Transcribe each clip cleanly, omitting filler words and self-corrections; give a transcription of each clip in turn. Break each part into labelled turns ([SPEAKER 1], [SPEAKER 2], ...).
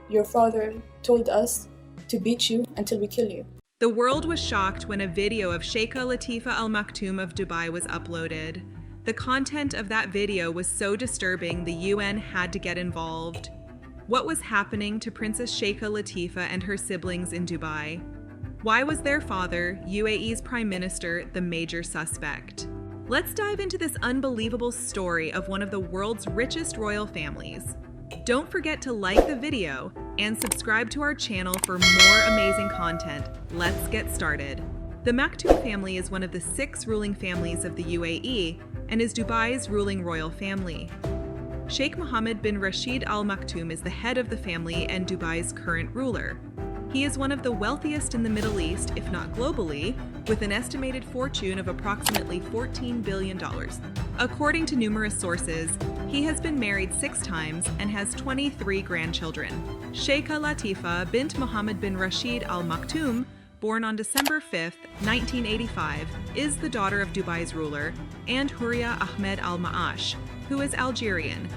[SPEAKER 1] Your father told us to beat you until we kill you.
[SPEAKER 2] The world was shocked when a video of Sheikha Latifa Al Maktoum of Dubai was uploaded. The content of that video was so disturbing the UN had to get involved. What was happening to Princess Sheikha Latifa and her siblings in Dubai? Why was their father, UAE's Prime Minister, the major suspect? Let's dive into this unbelievable story of one of the world's richest royal families. Don't forget to like the video and subscribe to our channel for more amazing content. Let's get started. The Maktoum family is one of the 6 ruling families of the UAE and is Dubai's ruling royal family. Sheikh Mohammed bin Rashid Al Maktoum is the head of the family and Dubai's current ruler. He is one of the wealthiest in the Middle East, if not globally, with an estimated fortune of approximately $14 billion. According to numerous sources, he has been married 6 times and has 23 grandchildren. Sheikha Latifa bint Mohammed bin Rashid Al Maktoum, born on December 5, 1985, is the daughter of Dubai's ruler, and Huria Ahmed Al Maash, who is Algerian.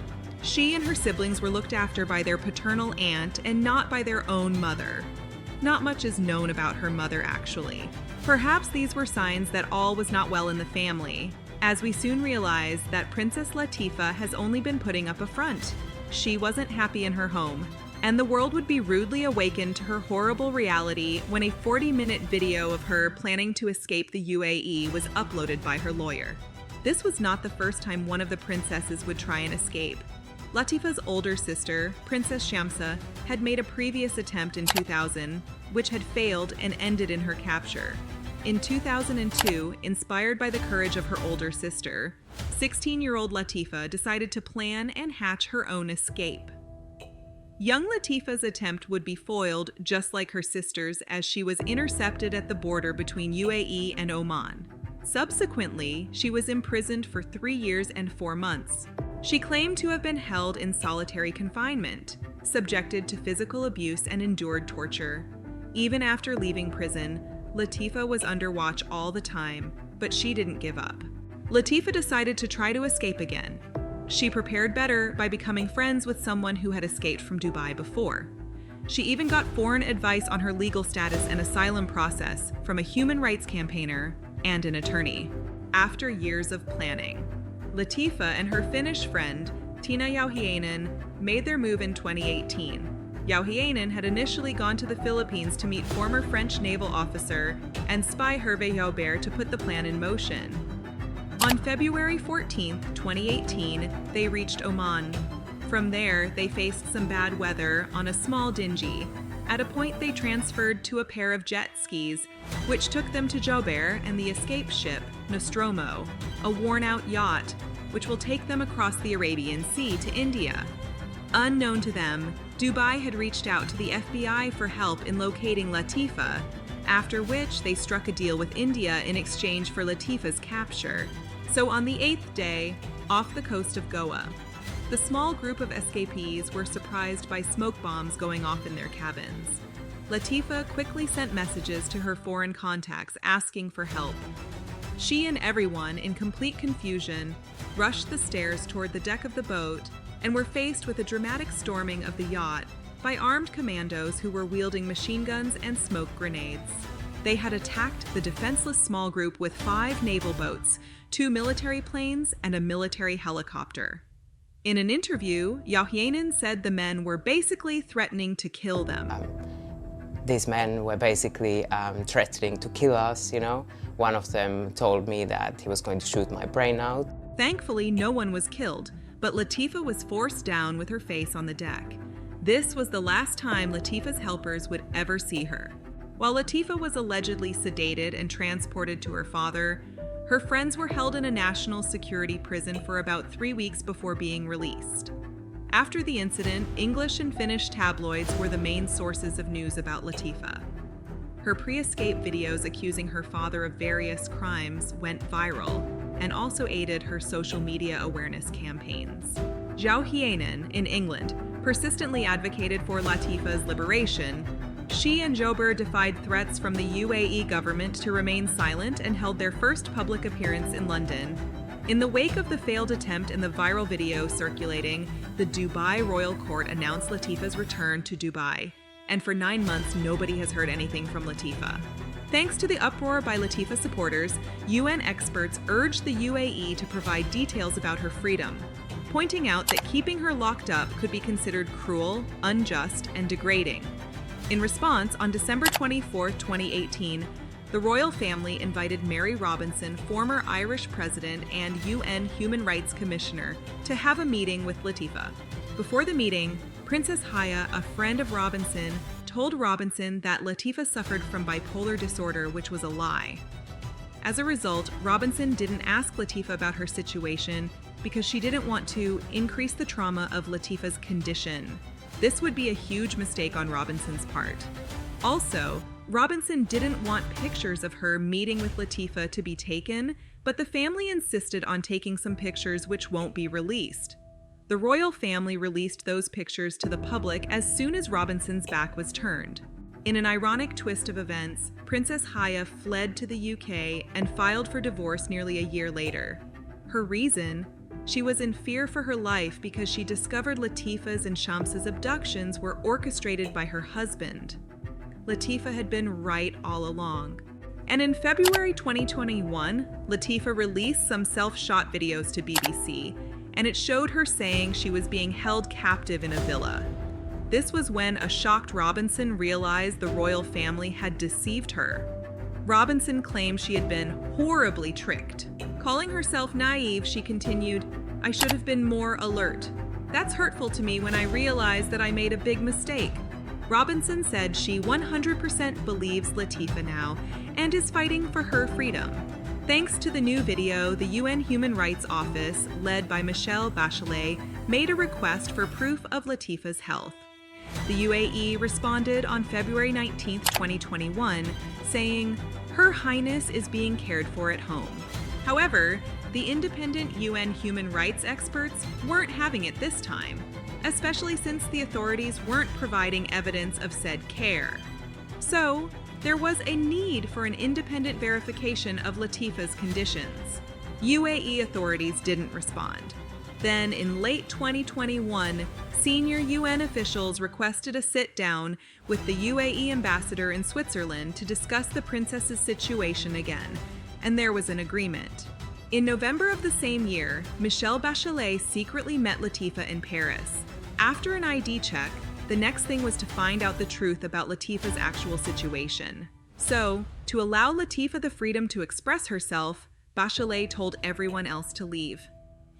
[SPEAKER 2] She and her siblings were looked after by their paternal aunt and not by their own mother. Not much is known about her mother, actually. Perhaps these were signs that all was not well in the family, as we soon realize that Princess Latifa has only been putting up a front. She wasn't happy in her home, and the world would be rudely awakened to her horrible reality when a 40-minute video of her planning to escape the UAE was uploaded by her lawyer. This was not the first time one of the princesses would try and escape. Latifa's older sister, Princess Shamsa, had made a previous attempt in 2000, which had failed and ended in her capture. In 2002, inspired by the courage of her older sister, 16-year-old Latifa decided to plan and hatch her own escape. Young Latifa's attempt would be foiled just like her sister's, as she was intercepted at the border between UAE and Oman. Subsequently, she was imprisoned for 3 years and 4 months. She claimed to have been held in solitary confinement, subjected to physical abuse and endured torture. Even after leaving prison, Latifa was under watch all the time, but she didn't give up. Latifa decided to try to escape again. She prepared better by becoming friends with someone who had escaped from Dubai before. She even got foreign advice on her legal status and asylum process from a human rights campaigner and an attorney. After years of planning, Latifa and her Finnish friend, Tiina Jauhiainen, made their move in 2018. Jauhiainen had initially gone to the Philippines to meet former French naval officer and spy Hervé Joubert to put the plan in motion. On February 14, 2018, they reached Oman. From there, they faced some bad weather on a small dinghy. At a point, they transferred to a pair of jet skis, which took them to Joubert and the escape ship, Nostromo, a worn-out yacht, which will take them across the Arabian Sea to India. Unknown to them, Dubai had reached out to the FBI for help in locating Latifa, after which they struck a deal with India in exchange for Latifa's capture. So on the 8th day, off the coast of Goa, the small group of escapees were surprised by smoke bombs going off in their cabins. Latifa quickly sent messages to her foreign contacts asking for help. She and everyone, in complete confusion, rushed the stairs toward the deck of the boat and were faced with a dramatic storming of the yacht by armed commandos who were wielding machine guns and smoke grenades. They had attacked the defenseless small group with 5 naval boats, 2 military planes, and a military helicopter. In an interview, Jauhiainen said the men were basically threatening to kill them.
[SPEAKER 3] These men were basically threatening to kill us, you know. One of them told me that he was going to shoot my brain out.
[SPEAKER 2] Thankfully, no one was killed, but Latifa was forced down with her face on the deck. This was the last time Latifa's helpers would ever see her. While Latifa was allegedly sedated and transported to her father, her friends were held in a national security prison for about 3 weeks before being released. After the incident, English and Finnish tabloids were the main sources of news about Latifa. Her pre-escape videos accusing her father of various crimes went viral and also aided her social media awareness campaigns. Jauhiainen, in England, persistently advocated for Latifa's liberation. She and Joubert defied threats from the UAE government to remain silent and held their first public appearance in London. In the wake of the failed attempt and the viral video circulating, the Dubai Royal Court announced Latifa's return to Dubai. And for 9 months, nobody has heard anything from Latifa. Thanks to the uproar by Latifa supporters, UN experts urged the UAE to provide details about her freedom, pointing out that keeping her locked up could be considered cruel, unjust, and degrading. In response, on December 24, 2018, the royal family invited Mary Robinson, former Irish president and UN Human Rights Commissioner, to have a meeting with Latifa. Before the meeting, Princess Sheikha, a friend of Robinson, told Robinson that Latifa suffered from bipolar disorder, which was a lie. As a result, Robinson didn't ask Latifa about her situation because she didn't want to increase the trauma of Latifa's condition. This would be a huge mistake on Robinson's part. Also, Robinson didn't want pictures of her meeting with Latifa to be taken, but the family insisted on taking some pictures which won't be released. The royal family released those pictures to the public as soon as Robinson's back was turned. In an ironic twist of events, Princess Sheikha fled to the UK and filed for divorce nearly a year later. Her reason? She was in fear for her life because she discovered Latifa's and Shamsa's abductions were orchestrated by her husband. Latifa had been right all along. And in February 2021, Latifa released some self-shot videos to BBC, and it showed her saying she was being held captive in a villa. This was when a shocked Robinson realized the royal family had deceived her. Robinson claimed she had been horribly tricked. Calling herself naive, she continued, "I should have been more alert. That's hurtful to me when I realized that I made a big mistake." Robinson said she 100% believes Latifa now and is fighting for her freedom. Thanks to the new video, the UN Human Rights Office, led by Michelle Bachelet, made a request for proof of Latifa's health. The UAE responded on February 19, 2021, saying, "Her Highness is being cared for at home." However, the independent UN human rights experts weren't having it this time, especially since the authorities weren't providing evidence of said care. So, there was a need for an independent verification of Latifa's conditions. UAE authorities didn't respond. Then, in late 2021, senior UN officials requested a sit-down with the UAE ambassador in Switzerland to discuss the princess's situation again, and there was an agreement. In November of the same year, Michelle Bachelet secretly met Latifa in Paris. After an ID check, the next thing was to find out the truth about Latifa's actual situation. So, to allow Latifa the freedom to express herself, Bachelet told everyone else to leave.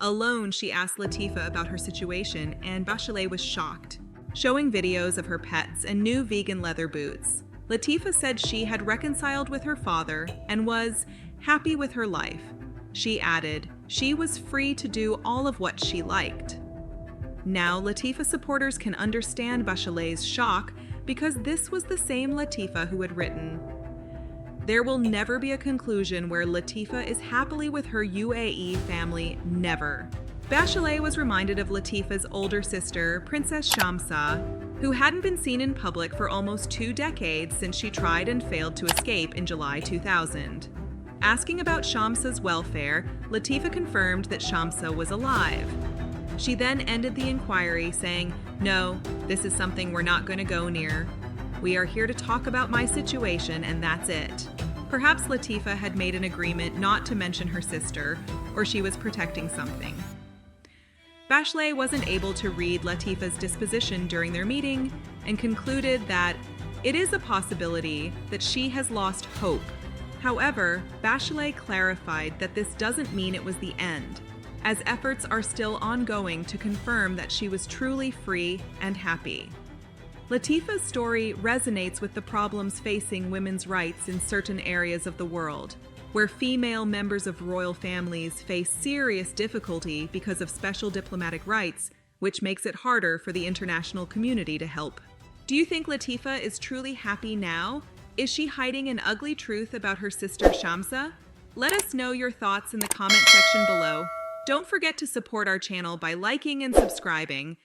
[SPEAKER 2] Alone, she asked Latifa about her situation, and Bachelet was shocked, showing videos of her pets and new vegan leather boots. Latifa said she had reconciled with her father and was happy with her life. She added, she was free to do all of what she liked. Now, Latifa supporters can understand Bachelet's shock because this was the same Latifa who had written, "There will never be a conclusion where Latifa is happily with her UAE family, never." Bachelet was reminded of Latifa's older sister, Princess Shamsa, who hadn't been seen in public for almost 2 decades since she tried and failed to escape in July 2000. Asking about Shamsa's welfare, Latifa confirmed that Shamsa was alive. She then ended the inquiry saying, "No, this is something we're not going to go near. We are here to talk about my situation and that's it." Perhaps Latifa had made an agreement not to mention her sister, or she was protecting something. Bachelet wasn't able to read Latifa's disposition during their meeting and concluded that it is a possibility that she has lost hope. However, Bachelet clarified that this doesn't mean it was the end, as efforts are still ongoing to confirm that she was truly free and happy. Latifa's story resonates with the problems facing women's rights in certain areas of the world, where female members of royal families face serious difficulty because of special diplomatic rights, which makes it harder for the international community to help. Do you think Latifa is truly happy now? Is she hiding an ugly truth about her sister Shamsa? Let us know your thoughts in the comment section below. Don't forget to support our channel by liking and subscribing.